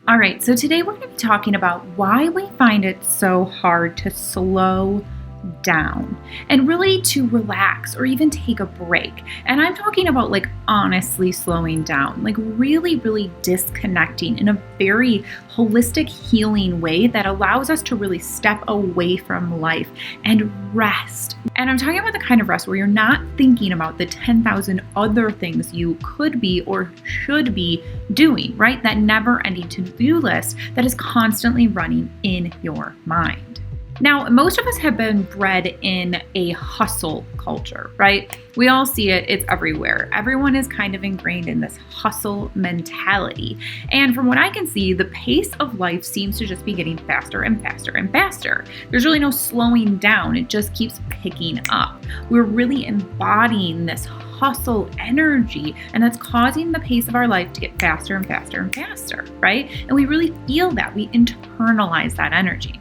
All right, so today we're going to be talking about why we find it so hard to slow down and really to relax or even take a break. And I'm talking about honestly slowing down, really disconnecting in a very holistic healing way that allows us to really step away from life and rest. And I'm talking about the kind of rest where you're not thinking about the 10,000 other things you could be or should be doing, right? That never-ending to-do list that is constantly running in your mind. Now, most of us have been bred in a hustle culture, right? We all see it, it's everywhere. Everyone is kind of ingrained in this hustle mentality. And from what I can see, the pace of life seems to just be getting faster and faster and faster. There's really no slowing down, it just keeps picking up. We're really embodying this hustle energy, and that's causing the pace of our life to get faster and faster and faster, right? And we really feel that, we internalize that energy.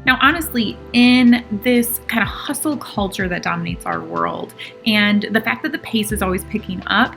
Now, honestly, in this kind of hustle culture that dominates our world, and the fact that the pace is always picking up,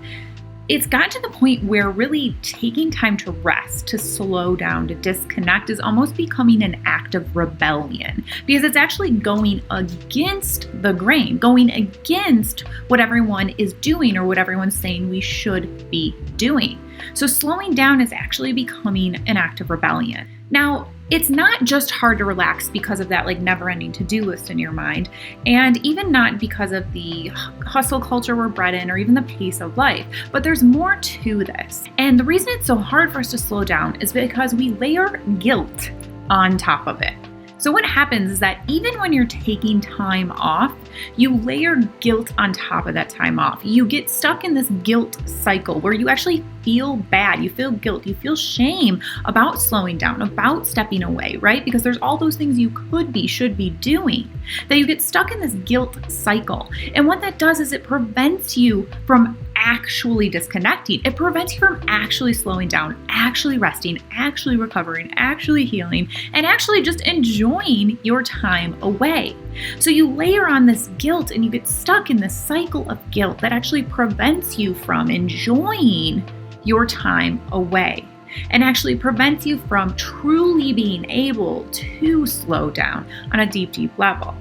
it's gotten to the point where really taking time to rest, to slow down, to disconnect is almost becoming an act of rebellion, because it's actually going against the grain, going against what everyone is doing or what everyone's saying we should be doing. So slowing down is actually becoming an act of rebellion. Now, it's not just hard to relax because of that never-ending to-do list in your mind, and even not because of the hustle culture we're bred in or even the pace of life, but there's more to this. And the reason it's so hard for us to slow down is because we layer guilt on top of it. So what happens is that even when you're taking time off, you layer guilt on top of that time off. You get stuck in this guilt cycle where you actually feel bad, you feel guilt, you feel shame about slowing down, about stepping away, right? Because there's all those things you could be, should be doing, that you get stuck in this guilt cycle. And what that does is it prevents you from actually disconnecting. It prevents you from actually slowing down, actually resting, actually recovering, actually healing, and actually just enjoying your time away. So you layer on this guilt and you get stuck in this cycle of guilt that actually prevents you from enjoying your time away and actually prevents you from truly being able to slow down on a deep level.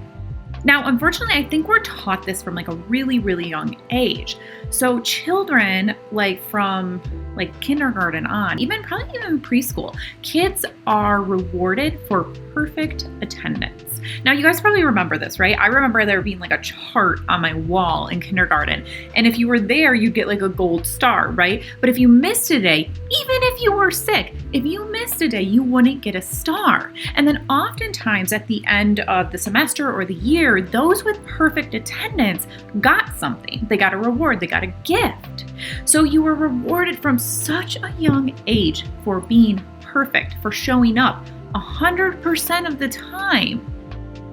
Now, unfortunately, I think we're taught this from a really young age. So children from kindergarten on, probably even preschool, kids are rewarded for perfect attendance. Now, you guys probably remember this, right? I remember there being a chart on my wall in kindergarten. And if you were there, you'd get a gold star, right? But if you missed a day, even if you were sick, if you missed a day, you wouldn't get a star. And then oftentimes at the end of the semester or the year, those with perfect attendance got something. They got a reward, they got a gift. So you were rewarded from such a young age for being perfect, for showing up 100% of the time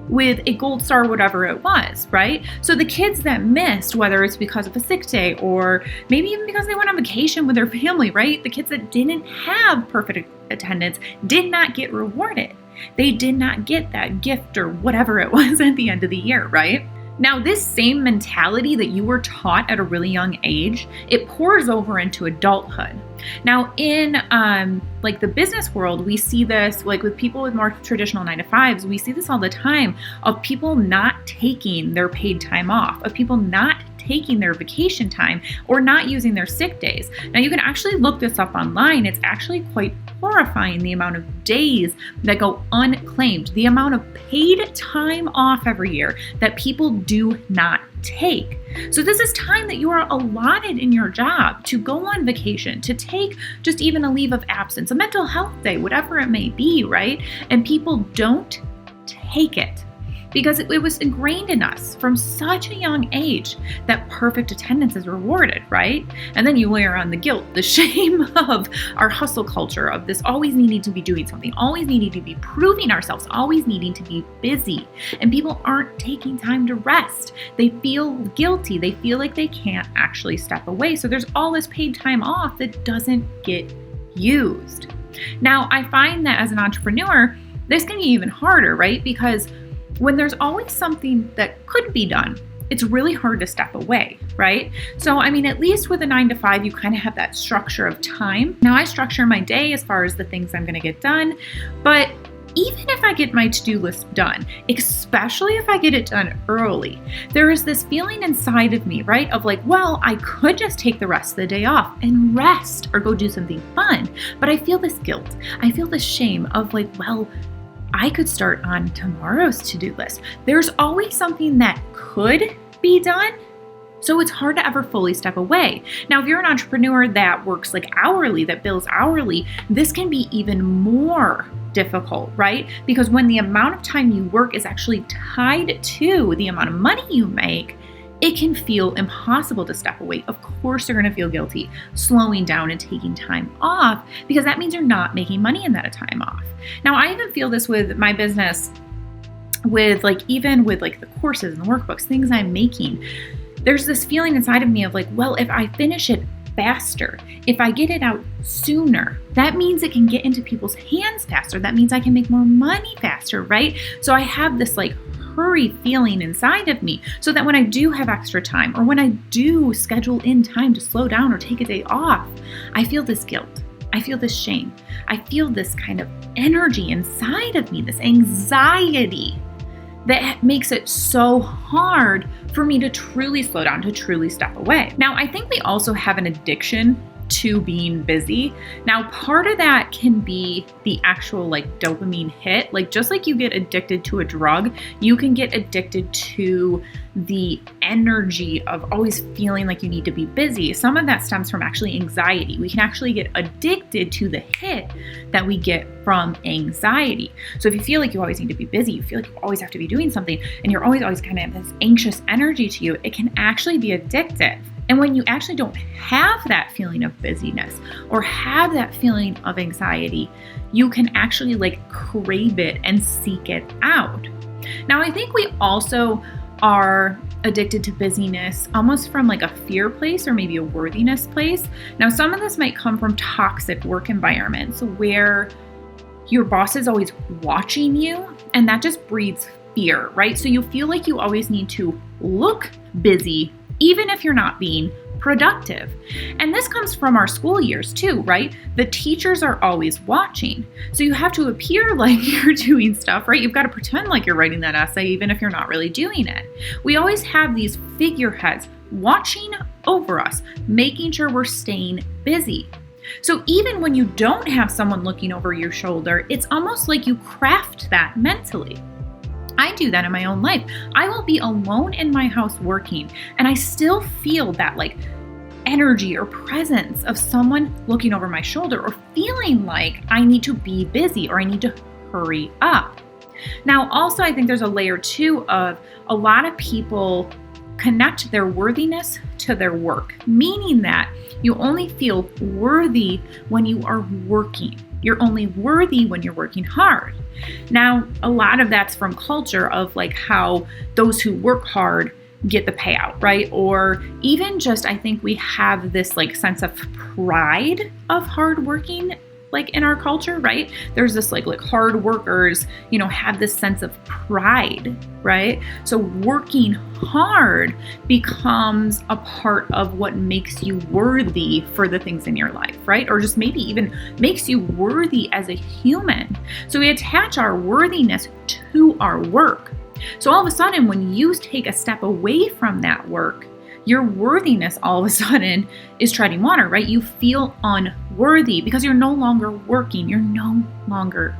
with a gold star, whatever it was, right? So the kids that missed, whether it's because of a sick day or maybe even because they went on vacation with their family, right? The kids that didn't have perfect attendance did not get rewarded. They did not get that gift or whatever it was at the end of the year, right? Now, this same mentality that you were taught at a really young age, it pours over into adulthood. Now, in the business world, we see this with people with more traditional 9-to-5s. We see this all the time of people not taking their paid time off, of people not taking their vacation time or not using their sick days. Now, you can actually look this up online. It's actually quite horrifying the amount of days that go unclaimed, the amount of paid time off every year that people do not take. So this is time that you are allotted in your job to go on vacation, to take just even a leave of absence, a mental health day, whatever it may be, right? And people don't take it because it was ingrained in us from such a young age that perfect attendance is rewarded, right? And then you layer on the guilt, the shame of our hustle culture, of this always needing to be doing something, always needing to be proving ourselves, always needing to be busy. And people aren't taking time to rest. They feel guilty. They feel like they can't actually step away. So there's all this paid time off that doesn't get used. Now, I find that as an entrepreneur, this can be even harder, right? Because when there's always something that could be done, it's really hard to step away, right? So, I mean, at least with a 9 to 5, you kind of have that structure of time. Now, I structure my day as far as the things I'm going to get done, but even if I get my to-do list done, especially if I get it done early, there is this feeling inside of me, right? Of like, well, I could just take the rest of the day off and rest or go do something fun. But I feel this guilt. I feel this shame of like, well, I could start on tomorrow's to-do list. There's always something that could be done. So it's hard to ever fully step away. Now, if you're an entrepreneur that works like hourly, that bills hourly, this can be even more difficult, right? Because when the amount of time you work is actually tied to the amount of money you make, it can feel impossible to step away. Of course, you're going to feel guilty slowing down and taking time off, because that means you're not making money in that time off. Now, I even feel this with my business, with like, even with like the courses and the workbooks, things I'm making. There's this feeling inside of me of like, well, if I finish it faster, if I get it out sooner, that means it can get into people's hands faster. That means I can make more money faster, right? So I have this like hurry feeling inside of me, so that when I do have extra time, or when I do schedule in time to slow down or take a day off, I feel this guilt. I feel this shame. I feel this kind of energy inside of me, this anxiety that makes it so hard for me to truly slow down, to truly step away. Now, I think we also have an addiction to being busy. Now, part of that can be the actual like dopamine hit. Like just like you get addicted to a drug, you can get addicted to the energy of always feeling like you need to be busy. Some of that stems from actually anxiety. We can actually get addicted to the hit that we get from anxiety. So if you feel like you always need to be busy, you feel like you always have to be doing something, and you're always kind of this anxious energy to you, it can actually be addictive. And when you actually don't have that feeling of busyness or have that feeling of anxiety, you can actually like crave it and seek it out. Now, I think we also are addicted to busyness almost from like a fear place or maybe a worthiness place. Now, some of this might come from toxic work environments where your boss is always watching you, and that just breeds fear, right? So you feel like you always need to look busy, even if you're not being productive. And this comes from our school years too, right? The teachers are always watching. So you have to appear like you're doing stuff, right? You've got to pretend like you're writing that essay, even if you're not really doing it. We always have these figureheads watching over us, making sure we're staying busy. So even when you don't have someone looking over your shoulder, it's almost like you craft that mentally. I do that in my own life. I will be alone in my house working, and I still feel that like energy or presence of someone looking over my shoulder or feeling like I need to be busy or I need to hurry up. Now, also, I think there's a layer too of a lot of people connect their worthiness to their work, meaning that you only feel worthy when you are working. You're only worthy when you're working hard. Now, a lot of that's from culture of like how those who work hard get the payout, right? Or even just, I think we have this like sense of pride of hard working, like in our culture, right? There's this like hard workers, have this sense of pride, right? So working hard becomes a part of what makes you worthy for the things in your life, right? Or just maybe even makes you worthy as a human. So we attach our worthiness to our work. So all of a sudden, when you take a step away from that work, your worthiness all of a sudden is treading water, right? You feel unworthy because you're no longer working. You're no longer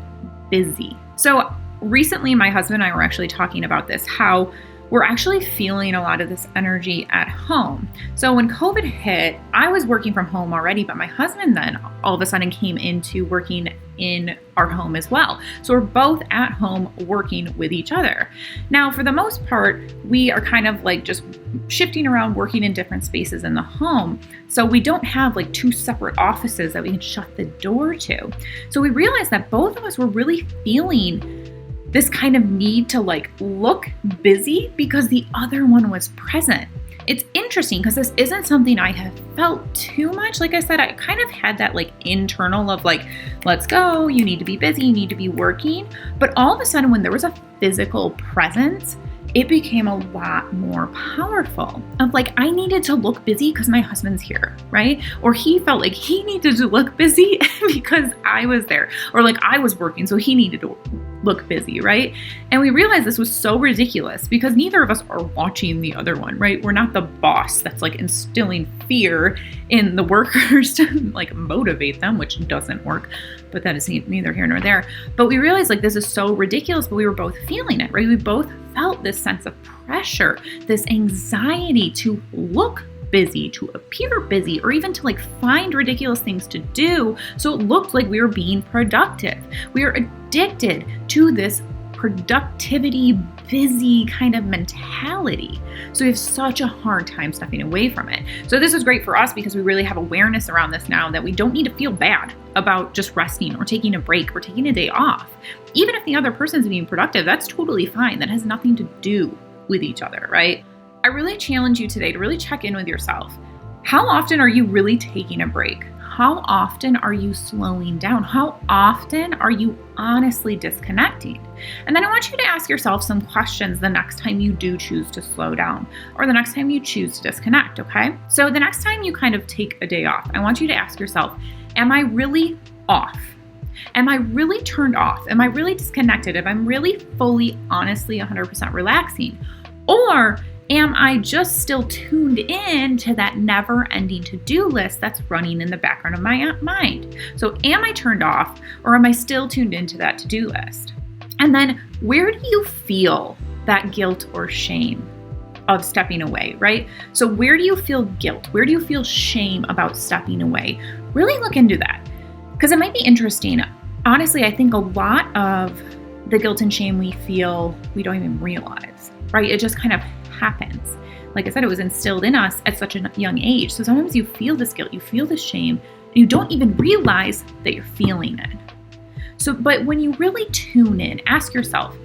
busy. So recently, my husband and I were actually talking about this, how we're actually feeling a lot of this energy at home. So when COVID hit, I was working from home already, but my husband then all of a sudden came into working in our home as well. So we're both at home working with each other. Now, for the most part, we are kind of like just shifting around, working in different spaces in the home. So we don't have like two separate offices that we can shut the door to. So we realized that both of us were really feeling this kind of need to like look busy because the other one was present. It's interesting because this isn't something I have felt too much. Like I said, I kind of had that like internal of like, let's go, you need to be busy, you need to be working. But all of a sudden, when there was a physical presence, it became a lot more powerful of like, I needed to look busy because my husband's here, right? Or he felt like he needed to look busy because I was there, or like I was working, so he needed to look busy, right? And we realized this was so ridiculous because neither of us are watching the other one, right? We're not the boss that's like instilling fear in the workers to like motivate them, which doesn't work, but that is neither here nor there. But we realized like this is so ridiculous, but we were both feeling it, right? We both felt this sense of pressure, this anxiety to look busy, to appear busy, or even to like find ridiculous things to do so it looked like we were being productive. We are addicted to this productivity, busy kind of mentality. So we have such a hard time stepping away from it. So this is great for us because we really have awareness around this now that we don't need to feel bad about just resting or taking a break or taking a day off. Even if the other person's being productive, that's totally fine. That has nothing to do with each other, right? I really challenge you today to really check in with yourself. How often are you really taking a break? How often are you slowing down? How often are you honestly disconnecting? And then I want you to ask yourself some questions the next time you do choose to slow down or the next time you choose to disconnect, okay? So the next time you kind of take a day off, I want you to ask yourself, am I really off? Am I really turned off? Am I really disconnected? Am I really fully, honestly, 100% relaxing? Or am I just still tuned in to that never-ending to-do list that's running in the background of my mind? So am I turned off or am I still tuned into that to-do list? And then where do you feel that guilt or shame of stepping away, right? So where do you feel guilt? Where do you feel shame about stepping away? Really look into that because it might be interesting. Honestly, I think a lot of the guilt and shame we feel, we don't even realize, right? It just kind of happens. Like I said, it was instilled in us at such a young age. So sometimes you feel this guilt, you feel this shame, and you don't even realize that you're feeling it. So, but when you really tune in, ask yourself,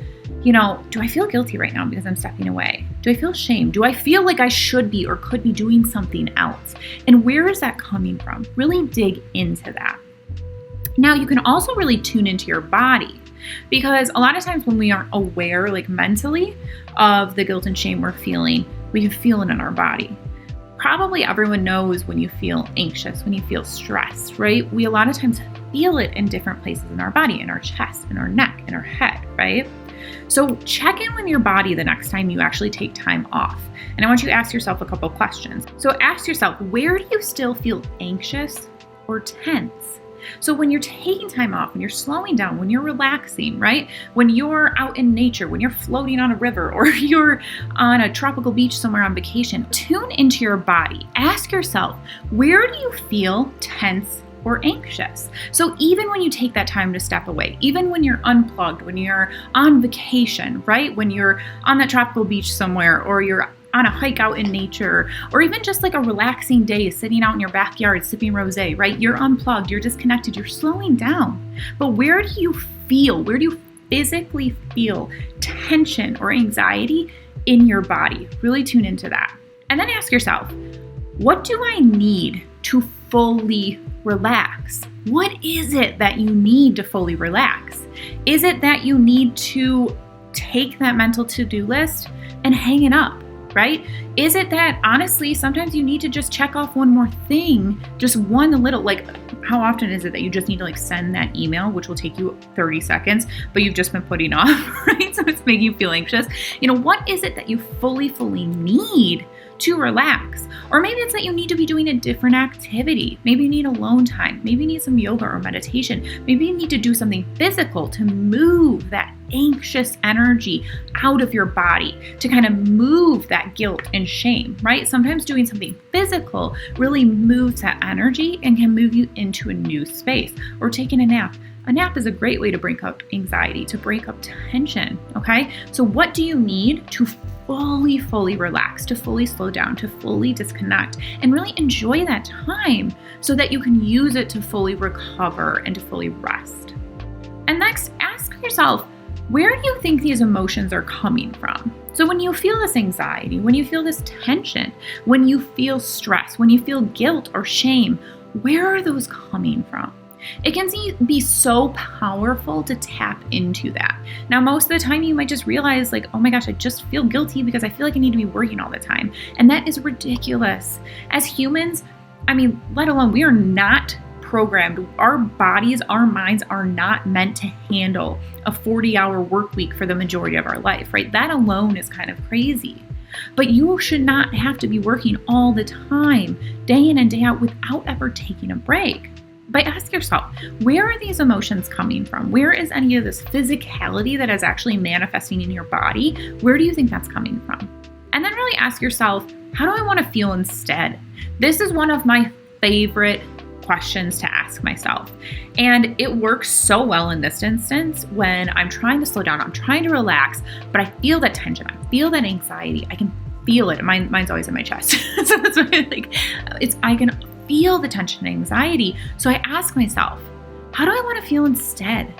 do I feel guilty right now because I'm stepping away? Do I feel shame? Do I feel like I should be or could be doing something else? And where is that coming from? Really dig into that. Now, you can also really tune into your body. Because a lot of times when we aren't aware, like mentally, of the guilt and shame we're feeling, we can feel it in our body. Probably everyone knows when you feel anxious, when you feel stressed, right? We a lot of times feel it in different places in our body, in our chest, in our neck, in our head, right? So check in with your body the next time you actually take time off. And I want you to ask yourself a couple questions. So ask yourself, where do you still feel anxious or tense? So when you're taking time off, when you're slowing down, when you're relaxing, right? When you're out in nature, when you're floating on a river or you're on a tropical beach somewhere on vacation, tune into your body. Ask yourself, where do you feel tense or anxious? So even when you take that time to step away, even when you're unplugged, when you're on vacation, right? When you're on that tropical beach somewhere or you're on a hike out in nature, or even just like a relaxing day sitting out in your backyard sipping rosé, right? You're unplugged, you're disconnected, you're slowing down. But where do you physically feel tension or anxiety in your body? Really tune into that. And then ask yourself, what do I need to fully relax? What is it that you need to fully relax? Is it that you need to take that mental to-do list and hang it up? Right? Is it that honestly, sometimes you need to just check off one more thing, just one little, like how often is it that you just need to like send that email, which will take you 30 seconds, but you've just been putting off, right? So it's making you feel anxious. What is it that you fully need to relax? Or maybe it's that you need to be doing a different activity. Maybe you need alone time. Maybe you need some yoga or meditation. Maybe you need to do something physical to move that anxious energy out of your body, to kind of move that guilt and shame, right? Sometimes doing something physical really moves that energy and can move you into a new space. Or taking a nap. A nap is a great way to break up anxiety, to break up tension, okay? So what do you need to fully relax, to fully slow down, to fully disconnect, and really enjoy that time so that you can use it to fully recover and to fully rest? And next, ask yourself, where do you think these emotions are coming from? So when you feel this anxiety, when you feel this tension, when you feel stress, when you feel guilt or shame, where are those coming from? It can be so powerful to tap into that. Now, most of the time you might just realize like, oh my gosh, I just feel guilty because I feel like I need to be working all the time. And that is ridiculous. As humans, I mean, let alone, we are not programmed. Our bodies, our minds are not meant to handle a 40-hour work week for the majority of our life, right? That alone is kind of crazy. But you should not have to be working all the time, day in and day out, without ever taking a break. But ask yourself, where are these emotions coming from? Where is any of this physicality that is actually manifesting in your body? Where do you think that's coming from? And then really ask yourself, how do I want to feel instead? This is one of my favorite questions to ask myself. And it works so well in this instance when I'm trying to slow down, I'm trying to relax, but I feel that tension, I feel that anxiety, I can feel it. Mine's always in my chest. So that's why I can feel the tension and anxiety. So I ask myself, how do I want to feel instead?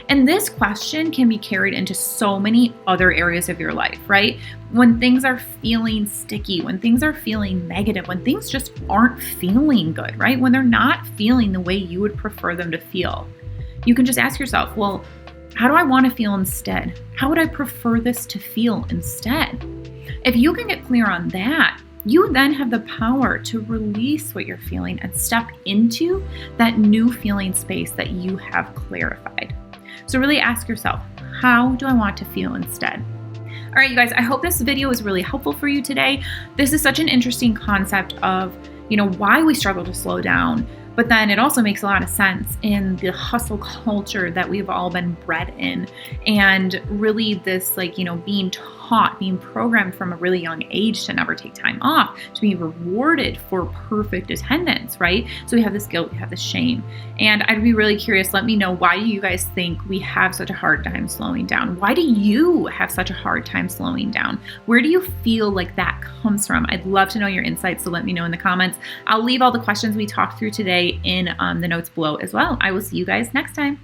And this question can be carried into so many other areas of your life, right? When things are feeling sticky, when things are feeling negative, when things just aren't feeling good, right? When they're not feeling the way you would prefer them to feel, you can just ask yourself, well, how do I want to feel instead? How would I prefer this to feel instead? If you can get clear on that, you then have the power to release what you're feeling and step into that new feeling space that you have clarified. So really ask yourself, how do I want to feel instead? All right, you guys, I hope this video was really helpful for you today. This is such an interesting concept of, why we struggle to slow down, but then it also makes a lot of sense in the hustle culture that we've all been bred in. And really this being taught, being programmed from a really young age to never take time off, to be rewarded for perfect attendance, right? So we have this guilt, we have this shame. And I'd be really curious, let me know, why do you guys think we have such a hard time slowing down? Why do you have such a hard time slowing down? Where do you feel like that comes from? I'd love to know your insights, so let me know in the comments. I'll leave all the questions we talked through today in the notes below as well. I will see you guys next time.